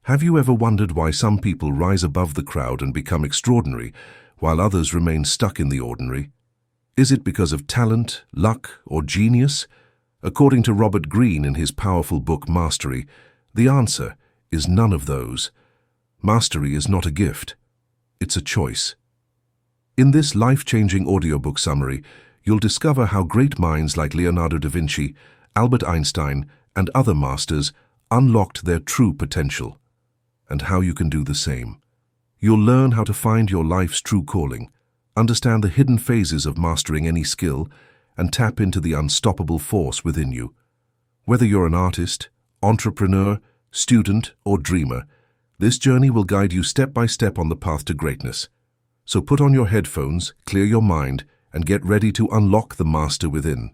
Have you ever wondered why some people rise above the crowd and become extraordinary, while others remain stuck in the ordinary? Is it because of talent, luck, or genius? According to Robert Greene in his powerful book Mastery, the answer is none of those. Mastery is not a gift. It's a choice. In this life-changing audiobook summary, you'll discover how great minds like Leonardo da Vinci, Albert Einstein, and other masters unlocked their true potential, and how you can do the same. You'll learn how to find your life's true calling, understand the hidden phases of mastering any skill, and tap into the unstoppable force within you. Whether you're an artist, entrepreneur, student, or dreamer, this journey will guide you step by step on the path to greatness. So put on your headphones, clear your mind, and get ready to unlock the master within.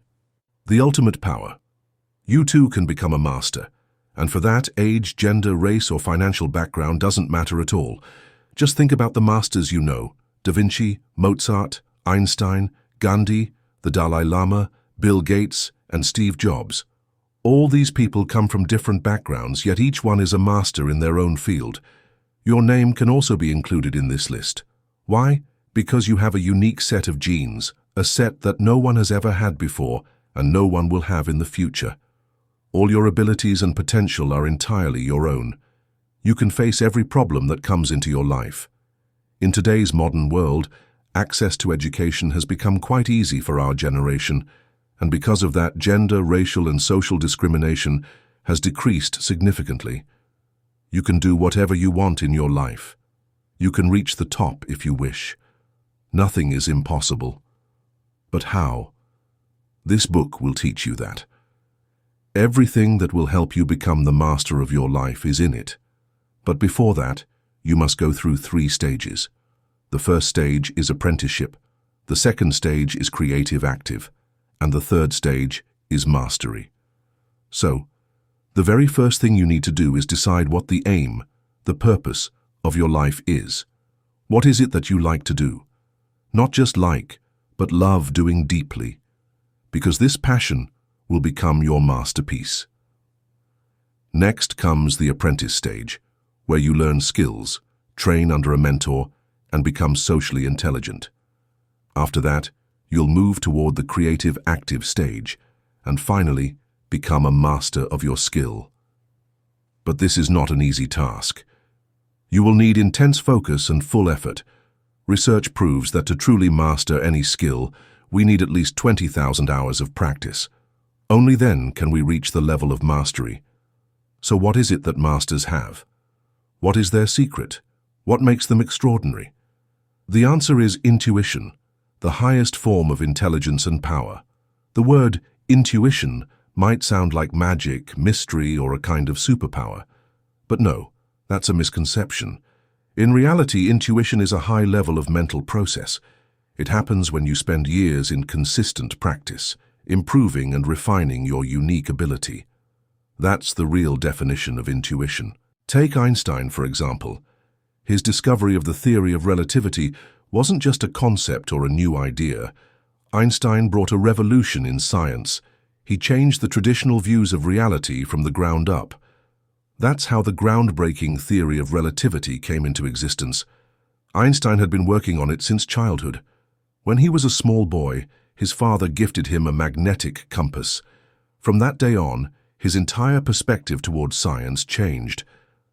The ultimate power. You too can become a master. And for that, age, gender, race, or financial background doesn't matter at all. Just think about the masters you know: Da Vinci, Mozart, Einstein, Gandhi, the Dalai Lama, Bill Gates, and Steve Jobs. All these people come from different backgrounds, yet each one is a master in their own field. Your name can also be included in this list. Why? Because you have a unique set of genes, a set that no one has ever had before and no one will have in the future. All your abilities and potential are entirely your own. You can face every problem that comes into your life. In today's modern world, access to education has become quite easy for our generation, and because of that, gender, racial, and social discrimination has decreased significantly. You can do whatever you want in your life. You can reach the top if you wish. Nothing is impossible. But how? This book will teach you that. Everything that will help you become the master of your life is in it. But before that, you must go through 3 stages. The first stage is apprenticeship, the second stage is creative active, and the third stage is mastery. So, the very first thing you need to do is decide what the aim, the purpose of your life is. What is it that you like to do? Not just like, but love doing deeply, because this passion will become your masterpiece. Next comes the apprentice stage, where you learn skills, train under a mentor, and become socially intelligent. After that, you'll move toward the creative active stage, and finally, become a master of your skill. But this is not an easy task. You will need intense focus and full effort. Research proves that to truly master any skill, we need at least 20,000 hours of practice. Only then can we reach the level of mastery. So what is it that masters have? What is their secret? What makes them extraordinary? The answer is intuition, the highest form of intelligence and power. The word intuition might sound like magic, mystery, or a kind of superpower. But no, that's a misconception. In reality, intuition is a high level of mental process. It happens when you spend years in consistent practice, improving and refining your unique ability. That's the real definition of intuition. Take Einstein, for example. His discovery of the theory of relativity wasn't just a concept or a new idea. Einstein brought a revolution in science. He changed the traditional views of reality from the ground up. That's how the groundbreaking theory of relativity came into existence. Einstein had been working on it since childhood. When he was a small boy, his father gifted him a magnetic compass. From that day on, his entire perspective towards science changed.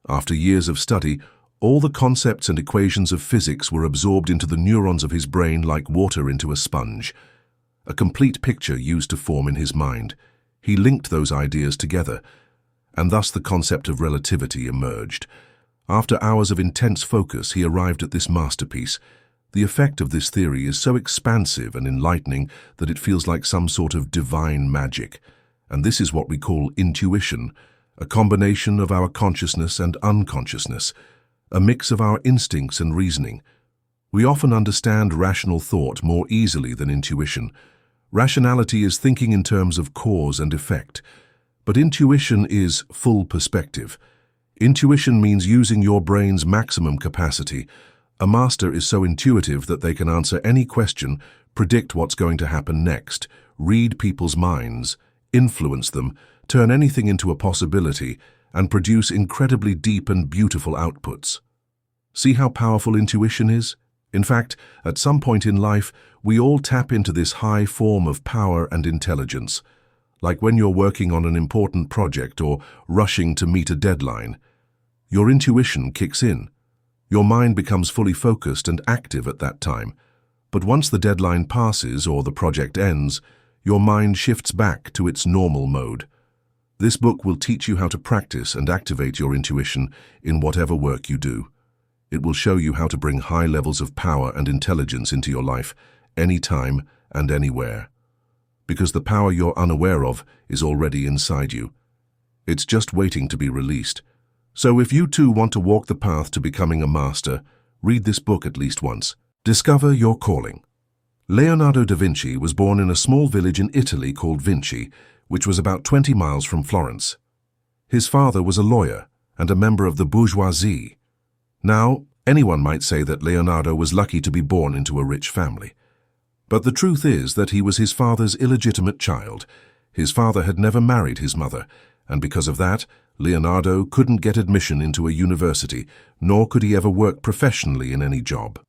After years of study, all the concepts and equations of physics were absorbed into the neurons of his brain like water into a sponge. A complete picture used to form in his mind. He linked those ideas together, and thus the concept of relativity emerged. After hours of intense focus, he arrived at this masterpiece. The effect of this theory is so expansive and enlightening that it feels like some sort of divine magic. And this is what we call intuition, a combination of our consciousness and unconsciousness, a mix of our instincts and reasoning. We often understand rational thought more easily than intuition. Rationality is thinking in terms of cause and effect, but intuition is full perspective. Intuition means using your brain's maximum capacity. A master is so intuitive that they can answer any question, predict what's going to happen next, read people's minds, influence them, turn anything into a possibility, and produce incredibly deep and beautiful outputs. See how powerful intuition is? In fact, at some point in life, we all tap into this high form of power and intelligence, like when you're working on an important project or rushing to meet a deadline. Your intuition kicks in. Your mind becomes fully focused and active at that time. But once the deadline passes or the project ends, your mind shifts back to its normal mode. This book will teach you how to practice and activate your intuition in whatever work you do. It will show you how to bring high levels of power and intelligence into your life, anytime and anywhere. Because the power you're unaware of is already inside you. It's just waiting to be released. So if you too want to walk the path to becoming a master, read this book at least once. Discover your calling. Leonardo da Vinci was born in a small village in Italy called Vinci, which was about 20 miles from Florence. His father was a lawyer and a member of the bourgeoisie. Now, anyone might say that Leonardo was lucky to be born into a rich family. But the truth is that he was his father's illegitimate child. His father had never married his mother, and because of that, Leonardo couldn't get admission into a university, nor could he ever work professionally in any job.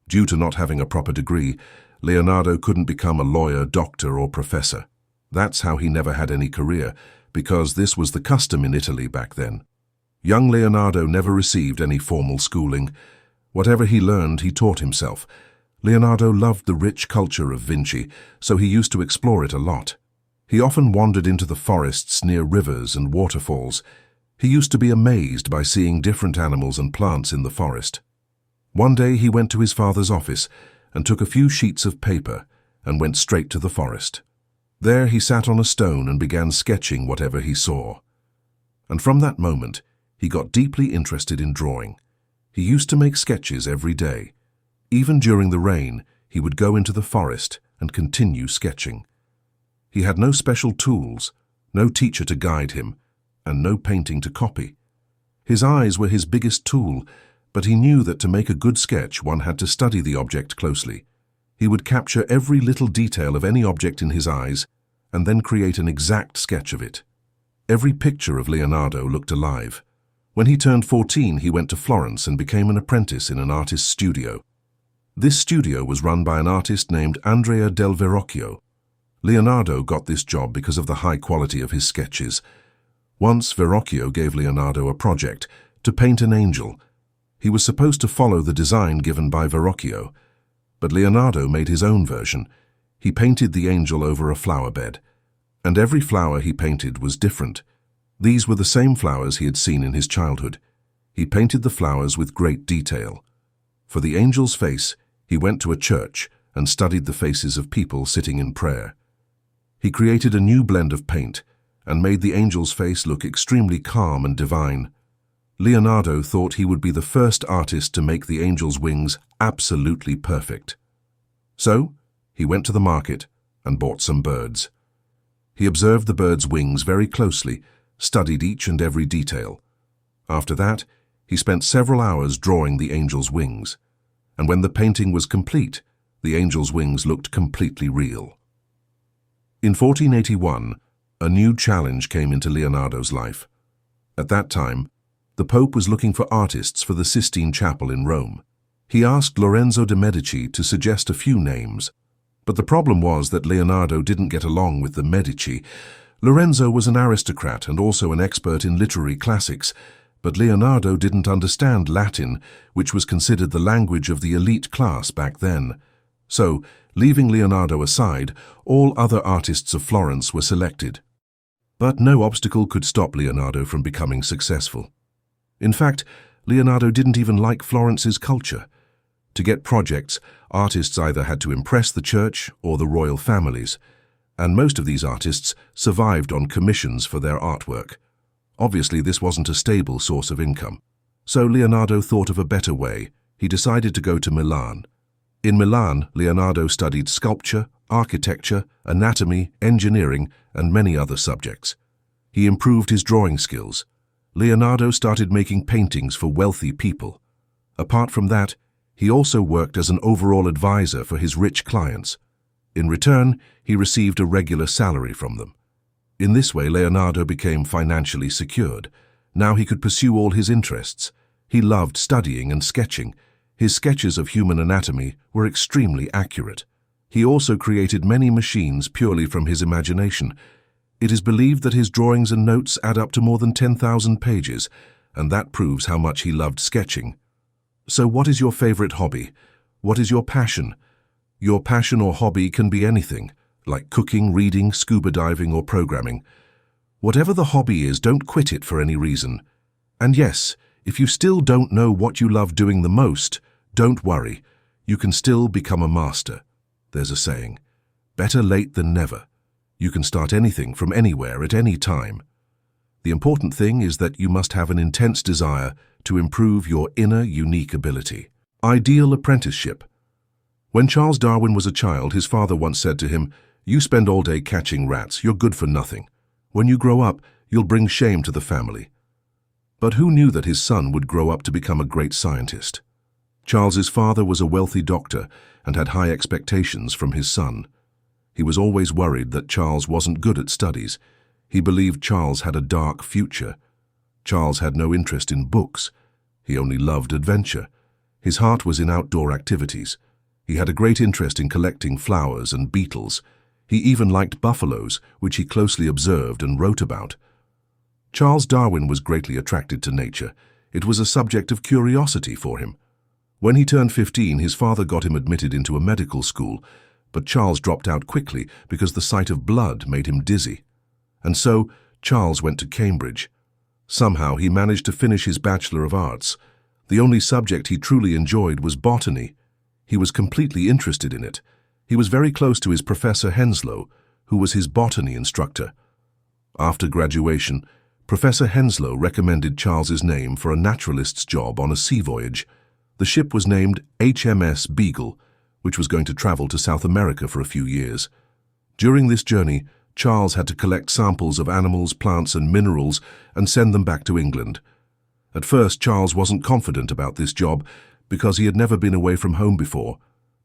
Due to not having a proper degree, Leonardo couldn't become a lawyer, doctor, or professor. That's how he never had any career, because this was the custom in Italy back then. Young Leonardo never received any formal schooling. Whatever he learned, he taught himself. Leonardo loved the rich culture of Vinci, so he used to explore it a lot. He often wandered into the forests near rivers and waterfalls. He used to be amazed by seeing different animals and plants in the forest. One day he went to his father's office and took a few sheets of paper and went straight to the forest. There he sat on a stone and began sketching whatever he saw. And from that moment, he got deeply interested in drawing. He used to make sketches every day. Even during the rain, he would go into the forest and continue sketching. He had no special tools, no teacher to guide him, and no painting to copy. His eyes were his biggest tool, but he knew that to make a good sketch, one had to study the object closely. He would capture every little detail of any object in his eyes and then create an exact sketch of it. Every picture of Leonardo looked alive. When he turned 14, he went to Florence and became an apprentice in an artist's studio. This studio was run by an artist named Andrea del Verrocchio. Leonardo got this job because of the high quality of his sketches. Once, Verrocchio gave Leonardo a project to paint an angel. He was supposed to follow the design given by Verrocchio, but Leonardo made his own version. He painted the angel over a flower bed, and every flower he painted was different. These were the same flowers he had seen in his childhood. He painted the flowers with great detail. For the angel's face, he went to a church and studied the faces of people sitting in prayer. He created a new blend of paint and made the angel's face look extremely calm and divine. Leonardo thought he would be the first artist to make the angel's wings absolutely perfect. So, he went to the market and bought some birds. He observed the birds' wings very closely, studied each and every detail. After that, he spent several hours drawing the angel's wings, and when the painting was complete, the angel's wings looked completely real. In 1481, a new challenge came into Leonardo's life. At that time, the Pope was looking for artists for the Sistine Chapel in Rome. He asked Lorenzo de' Medici to suggest a few names, but the problem was that Leonardo didn't get along with the Medici. Lorenzo was an aristocrat and also an expert in literary classics, but Leonardo didn't understand Latin, which was considered the language of the elite class back then. So, leaving Leonardo aside, all other artists of Florence were selected. But no obstacle could stop Leonardo from becoming successful. In fact, Leonardo didn't even like Florence's culture. To get projects, artists either had to impress the church or the royal families, and most of these artists survived on commissions for their artwork. Obviously, this wasn't a stable source of income. So Leonardo thought of a better way. He decided to go to Milan. In Milan, Leonardo studied sculpture, architecture, anatomy, engineering, and many other subjects. He improved his drawing skills. Leonardo started making paintings for wealthy people. Apart from that, he also worked as an overall advisor for his rich clients. In return, he received a regular salary from them. In this way, Leonardo became financially secured. Now he could pursue all his interests. He loved studying and sketching. His sketches of human anatomy were extremely accurate. He also created many machines purely from his imagination. It is believed that his drawings and notes add up to more than 10,000 pages, and that proves how much he loved sketching. So what is your favorite hobby? What is your passion? Your passion or hobby can be anything, like cooking, reading, scuba diving, or programming. Whatever the hobby is, don't quit it for any reason. And yes, if you still don't know what you love doing the most, don't worry. You can still become a master. There's a saying, better late than never. You can start anything from anywhere at any time. The important thing is that you must have an intense desire to improve your inner unique ability. Ideal apprenticeship. When Charles Darwin was a child, his father once said to him, "You spend all day catching rats, you're good for nothing. When you grow up, you'll bring shame to the family." But who knew that his son would grow up to become a great scientist? Charles's father was a wealthy doctor and had high expectations from his son. He was always worried that Charles wasn't good at studies. He believed Charles had a dark future. Charles had no interest in books. He only loved adventure. His heart was in outdoor activities. He had a great interest in collecting flowers and beetles. He even liked buffaloes, which he closely observed and wrote about. Charles Darwin was greatly attracted to nature. It was a subject of curiosity for him. When he turned 15, his father got him admitted into a medical school, but Charles dropped out quickly because the sight of blood made him dizzy. And so, Charles went to Cambridge. Somehow he managed to finish his Bachelor of Arts. The only subject he truly enjoyed was botany. He was completely interested in it. He was very close to his Professor Henslow, who was his botany instructor. After graduation, Professor Henslow recommended Charles's name for a naturalist's job on a sea voyage. The ship was named HMS Beagle, which was going to travel to South America for a few years. During this journey, Charles had to collect samples of animals, plants, and minerals and send them back to England. At first, Charles wasn't confident about this job because he had never been away from home before.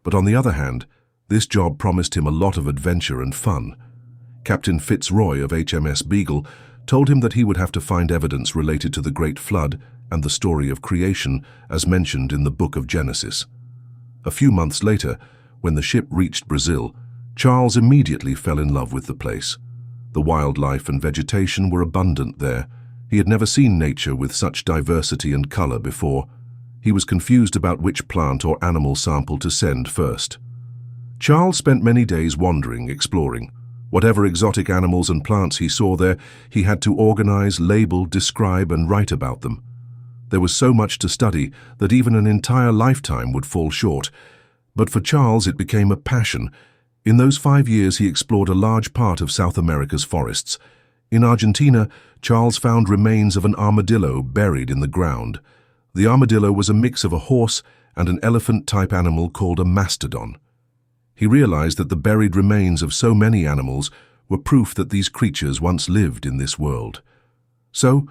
But on the other hand, this job promised him a lot of adventure and fun. Captain Fitzroy of HMS Beagle told him that he would have to find evidence related to the Great Flood and the story of creation as mentioned in the Book of Genesis. A few months later, when the ship reached Brazil, Charles immediately fell in love with the place. The wildlife and vegetation were abundant there. He had never seen nature with such diversity and color before. He was confused about which plant or animal sample to send first. Charles spent many days wandering, exploring. Whatever exotic animals and plants he saw there, he had to organize, label, describe, and write about them. There was so much to study that even an entire lifetime would fall short. But for Charles, it became a passion. In those 5 years, he explored a large part of South America's forests. In Argentina, Charles found remains of an armadillo buried in the ground. The armadillo was a mix of a horse and an elephant-type animal called a mastodon. He realized that the buried remains of so many animals were proof that these creatures once lived in this world. So,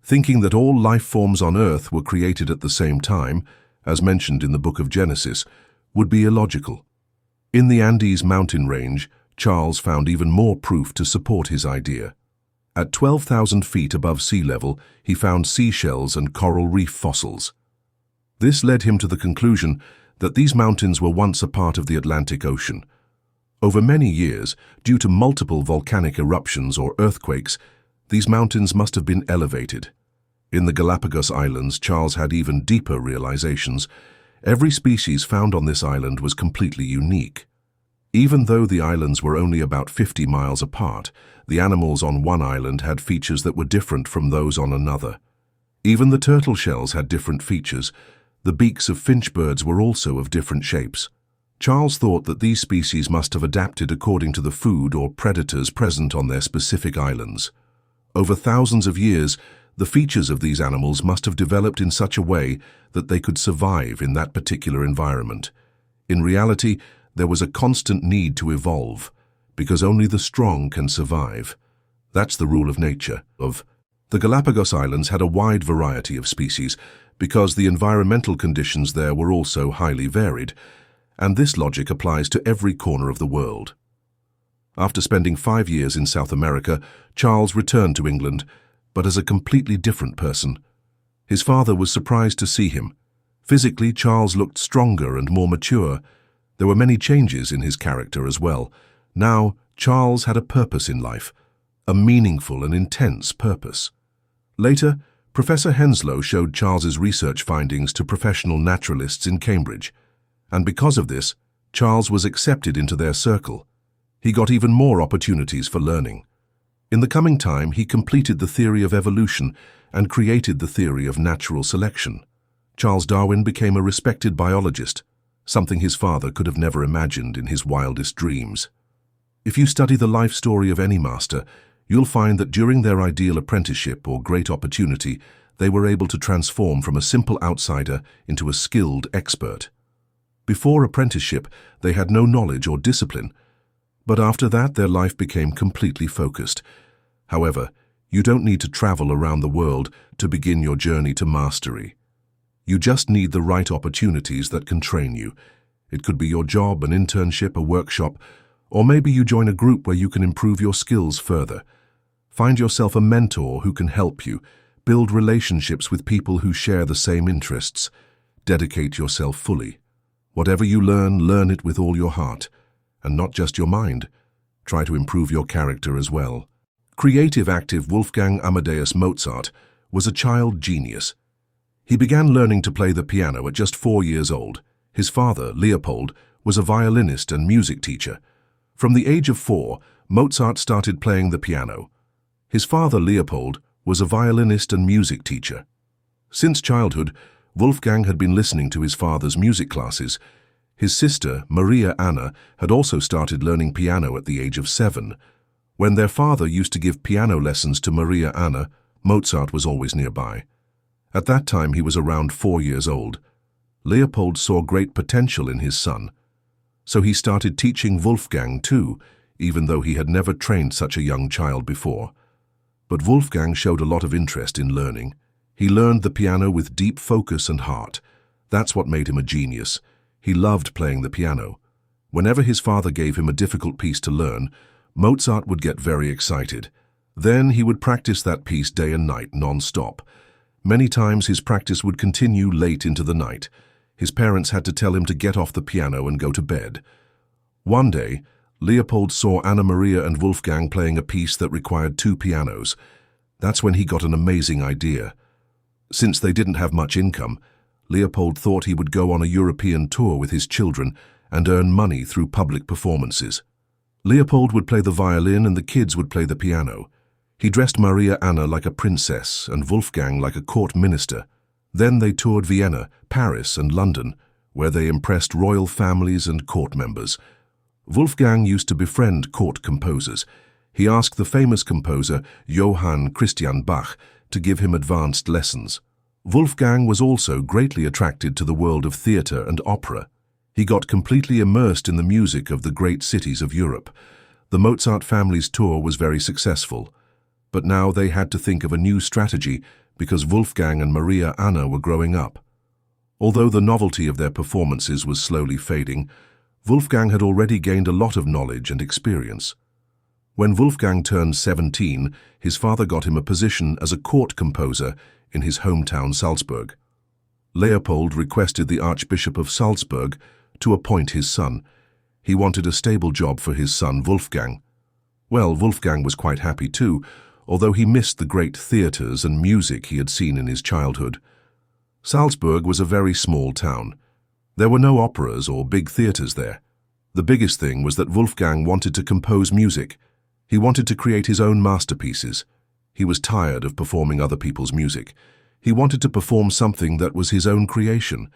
thinking that all life forms on Earth were created at the same time, as mentioned in the Book of Genesis, would be illogical. In the Andes mountain range, Charles found even more proof to support his idea. At 12,000 feet above sea level, he found seashells and coral reef fossils. This led him to the conclusion that these mountains were once a part of the Atlantic Ocean. Over many years, due to multiple volcanic eruptions or earthquakes, these mountains must have been elevated. In the Galapagos Islands, Charles had even deeper realizations. Every species found on this island was completely unique. Even though the islands were only about 50 miles apart, the animals on one island had features that were different from those on another. Even the turtle shells had different features. The beaks of finch birds were also of different shapes. Charles thought that these species must have adapted according to the food or predators present on their specific islands. Over thousands of years, the features of these animals must have developed in such a way that they could survive in that particular environment. In reality, there was a constant need to evolve, because only the strong can survive. That's the rule of nature. The Galapagos Islands had a wide variety of species, because the environmental conditions there were also highly varied, and this logic applies to every corner of the world. After spending 5 years in South America, Charles returned to England. but as a completely different person. His father was surprised to see him. Physically, Charles looked stronger and more mature. There were many changes in his character as well. Now, Charles had a purpose in life, a meaningful and intense purpose. Later, Professor Henslow showed Charles's research findings to professional naturalists in Cambridge, and because of this, Charles was accepted into their circle. He got even more opportunities for learning. In the coming time, he completed the theory of evolution and created the theory of natural selection. Charles Darwin became a respected biologist, something his father could have never imagined in his wildest dreams. If you study the life story of any master, you'll find that during their ideal apprenticeship or great opportunity, they were able to transform from a simple outsider into a skilled expert. Before apprenticeship, they had no knowledge or discipline, but after that their life became completely focused. However, you don't need to travel around the world to begin your journey to mastery. You just need the right opportunities that can train you. It could be your job, an internship, a workshop, or maybe you join a group where you can improve your skills further. Find yourself a mentor who can help you. Build relationships with people who share the same interests. Dedicate yourself fully. Whatever you learn, learn it with all your heart, and not just your mind. Try to improve your character as well. Creative active Wolfgang Amadeus Mozart was a child genius. He began learning to play the piano at just 4 years old. His father, Leopold, was a violinist and music teacher. From the age of 4, Mozart started playing the piano. His father, Leopold, was a violinist and music teacher. Since childhood, Wolfgang had been listening to his father's music classes. His sister, Maria Anna, had also started learning piano at the age of 7. When their father used to give piano lessons to Maria Anna, Mozart was always nearby. At that time, he was around 4 years old. Leopold saw great potential in his son. So he started teaching Wolfgang too, even though he had never trained such a young child before. But Wolfgang showed a lot of interest in learning. He learned the piano with deep focus and heart. That's what made him a genius. He loved playing the piano. Whenever his father gave him a difficult piece to learn, Mozart would get very excited. Then he would practice that piece day and night, non-stop. Many times his practice would continue late into the night. His parents had to tell him to get off the piano and go to bed. One day, Leopold saw Anna Maria and Wolfgang playing a piece that required 2 pianos. That's when he got an amazing idea. Since they didn't have much income, Leopold thought he would go on a European tour with his children and earn money through public performances. Leopold would play the violin and the kids would play the piano. He dressed Maria Anna like a princess and Wolfgang like a court minister. Then they toured Vienna, Paris and London, where they impressed royal families and court members. Wolfgang used to befriend court composers. He asked the famous composer Johann Christian Bach to give him advanced lessons. Wolfgang was also greatly attracted to the world of theatre and opera. He got completely immersed in the music of the great cities of Europe. The Mozart family's tour was very successful, but now they had to think of a new strategy because Wolfgang and Maria Anna were growing up. Although the novelty of their performances was slowly fading, Wolfgang had already gained a lot of knowledge and experience. When Wolfgang turned 17, his father got him a position as a court composer in his hometown Salzburg. Leopold requested the Archbishop of Salzburg to appoint his son. He wanted a stable job for his son Wolfgang. Well, Wolfgang was quite happy too, although he missed the great theatres and music he had seen in his childhood. Salzburg was a very small town. There were no operas or big theatres there. The biggest thing was that Wolfgang wanted to compose music. He wanted to create his own masterpieces. He was tired of performing other people's music. He wanted to perform something that was his own creation.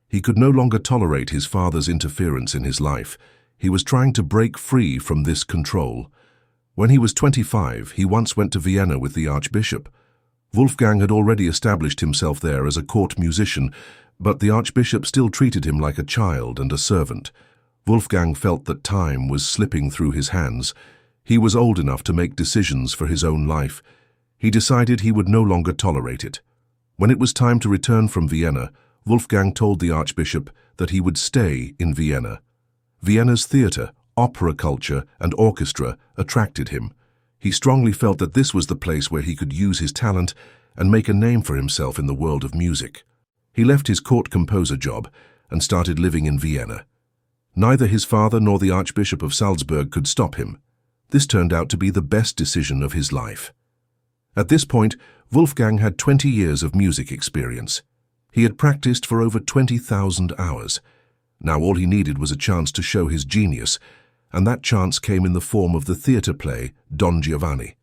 He could no longer tolerate his father's interference in his life. He was trying to break free from this control. When he was 25, he once went to Vienna with the Archbishop. Wolfgang had already established himself there as a court musician, but the Archbishop still treated him like a child and a servant. Wolfgang felt that time was slipping through his hands. He was old enough to make decisions for his own life. He decided he would no longer tolerate it. When it was time to return from Vienna, Wolfgang told the Archbishop that he would stay in Vienna. Vienna's theatre, opera culture and orchestra attracted him. He strongly felt that this was the place where he could use his talent and make a name for himself in the world of music. He left his court composer job and started living in Vienna. Neither his father nor the Archbishop of Salzburg could stop him. This turned out to be the best decision of his life. At this point, Wolfgang had 20 years of music experience. He had practiced for over 20,000 hours. Now all he needed was a chance to show his genius, and that chance came in the form of the theatre play Don Giovanni.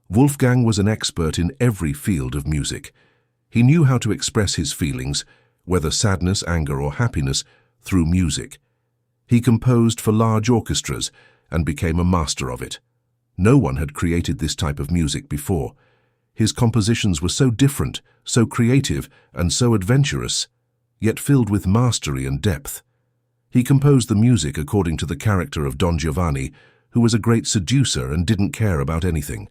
Wolfgang was an expert in every field of music. He knew how to express his feelings, whether sadness, anger, or happiness, through music. He composed for large orchestras and became a master of it. No one had created this type of music before. His compositions were so different, so creative, and so adventurous, yet filled with mastery and depth. He composed the music according to the character of Don Giovanni, who was a great seducer and didn't care about anything.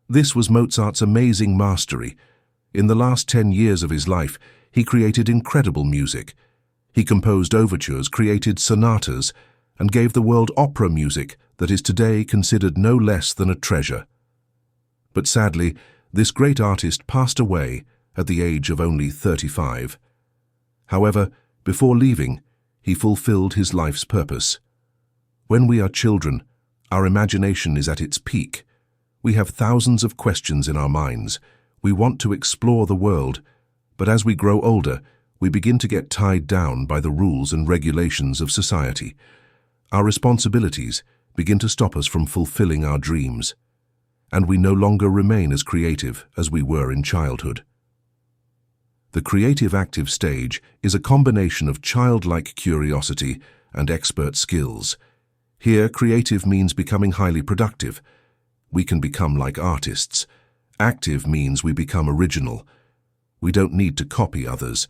This was Mozart's amazing mastery. In the last 10 years of his life, he created incredible music. He composed overtures, created sonatas, and gave the world opera music that is today considered no less than a treasure. But sadly, this great artist passed away at the age of only 35. However, before leaving, he fulfilled his life's purpose. When we are children, our imagination is at its peak. We have thousands of questions in our minds. We want to explore the world, but as we grow older, we begin to get tied down by the rules and regulations of society. Our responsibilities begin to stop us from fulfilling our dreams, and we no longer remain as creative as we were in childhood. The creative active stage is a combination of childlike curiosity and expert skills. Here, creative means becoming highly productive. We can become like artists. Active means we become original. We don't need to copy others.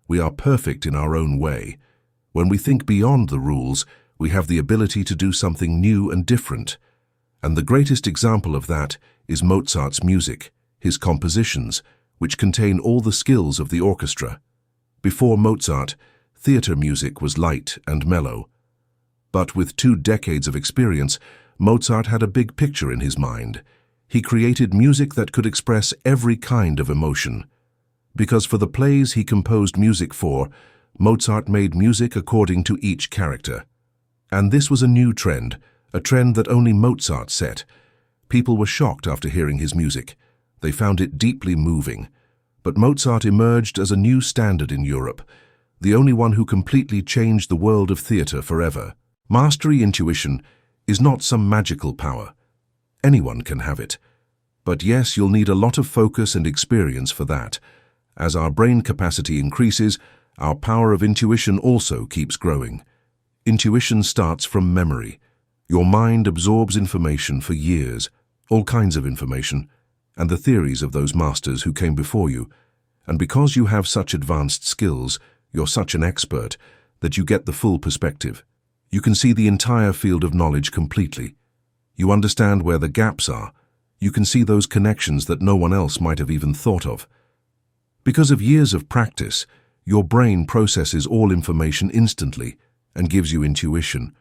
We are perfect in our own way. When we think beyond the rules, we have the ability to do something new and different. And the greatest example of that is Mozart's music, his compositions, which contain all the skills of the orchestra. Before Mozart, theatre music was light and mellow. But with 2 decades of experience, Mozart had a big picture in his mind. He created music that could express every kind of emotion. Because for the plays he composed music for, Mozart made music according to each character. And this was a new trend, a trend that only Mozart set. People were shocked after hearing his music. They found it deeply moving. But Mozart emerged as a new standard in Europe, the only one who completely changed the world of theatre forever. Mastery intuition is not some magical power. Anyone can have it. But yes, you'll need a lot of focus and experience for that. As our brain capacity increases, our power of intuition also keeps growing. Intuition starts from memory. Your mind absorbs information for years, all kinds of information, and the theories of those masters who came before you. And because you have such advanced skills, you're such an expert, that you get the full perspective. You can see the entire field of knowledge completely. You understand where the gaps are. You can see those connections that no one else might have even thought of. Because of years of practice, your brain processes all information instantly and gives you intuition.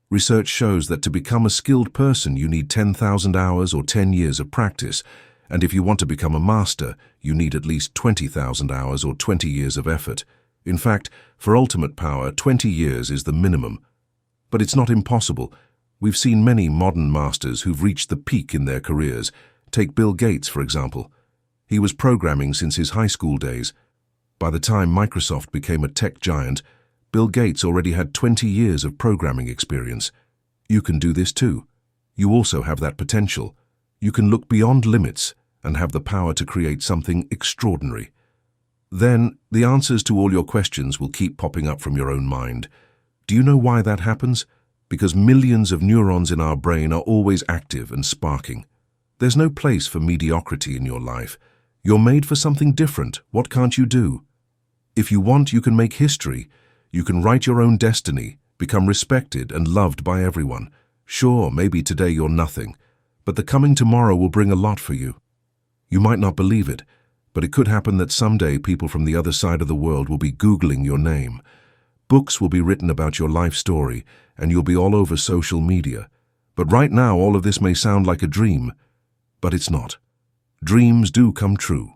Research shows that to become a skilled person, you need 10,000 hours or 10 years of practice, and if you want to become a master, you need at least 20,000 hours or 20 years of effort. In fact, for ultimate power, 20 years is the minimum. But it's not impossible. We've seen many modern masters who've reached the peak in their careers. Take Bill Gates, for example. He was programming since his high school days. By the time Microsoft became a tech giant, Bill Gates already had 20 years of programming experience. You can do this too. You also have that potential. You can look beyond limits and have the power to create something extraordinary. Then, the answers to all your questions will keep popping up from your own mind. Do you know why that happens? Because millions of neurons in our brain are always active and sparking. There's no place for mediocrity in your life. You're made for something different. What can't you do? If you want, you can make history. You can write your own destiny, become respected and loved by everyone. Sure, maybe today you're nothing, but the coming tomorrow will bring a lot for you. You might not believe it, but it could happen that someday people from the other side of the world will be Googling your name. Books will be written about your life story, and you'll be all over social media. But right now, all of this may sound like a dream, but it's not. Dreams do come true.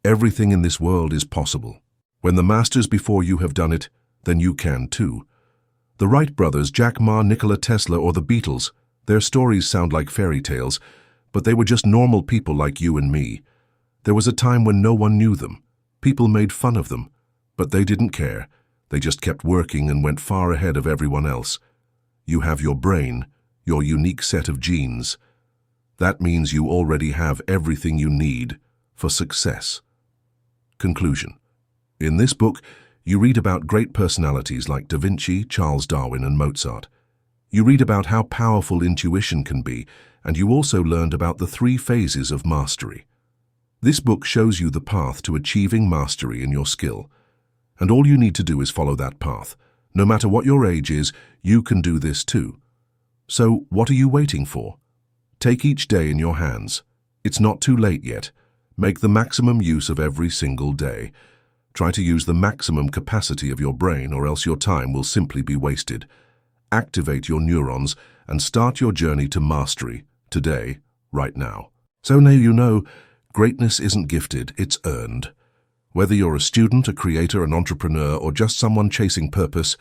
Everything in this world is possible. When the masters before you have done it, then you can too. The Wright brothers, Jack Ma, Nikola Tesla, or the Beatles, their stories sound like fairy tales, but they were just normal people like you and me. There was a time when no one knew them. People made fun of them, but they didn't care. They just kept working and went far ahead of everyone else. You have your brain, your unique set of genes. That means you already have everything you need for success. Conclusion. In this book, you read about great personalities like Da Vinci, Charles Darwin, and Mozart. You read about how powerful intuition can be, and you also learned about the 3 phases of mastery. This book shows you the path to achieving mastery in your skill. And all you need to do is follow that path. No matter what your age is, you can do this too. So, what are you waiting for? Take each day in your hands. It's not too late yet. Make the maximum use of every single day. Try to use the maximum capacity of your brain, or else your time will simply be wasted. Activate your neurons and start your journey to mastery, today, right now. So now you know, greatness isn't gifted, it's earned. Whether you're a student, a creator, an entrepreneur, or just someone chasing purpose,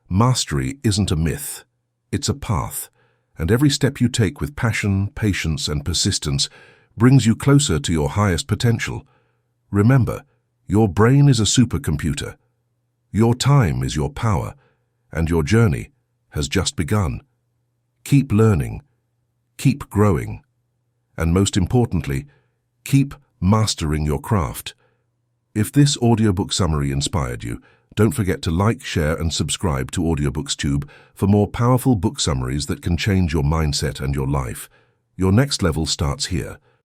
mastery isn't a myth. It's a path, and every step you take with passion, patience, and persistence brings you closer to your highest potential. Remember, your brain is a supercomputer. Your time is your power, and your journey has just begun. Keep learning, keep growing, and most importantly, keep mastering your craft. If this audiobook summary inspired you, don't forget to like, share, and subscribe to AudiobookTube for more powerful book summaries that can change your mindset and your life. Your next level starts here.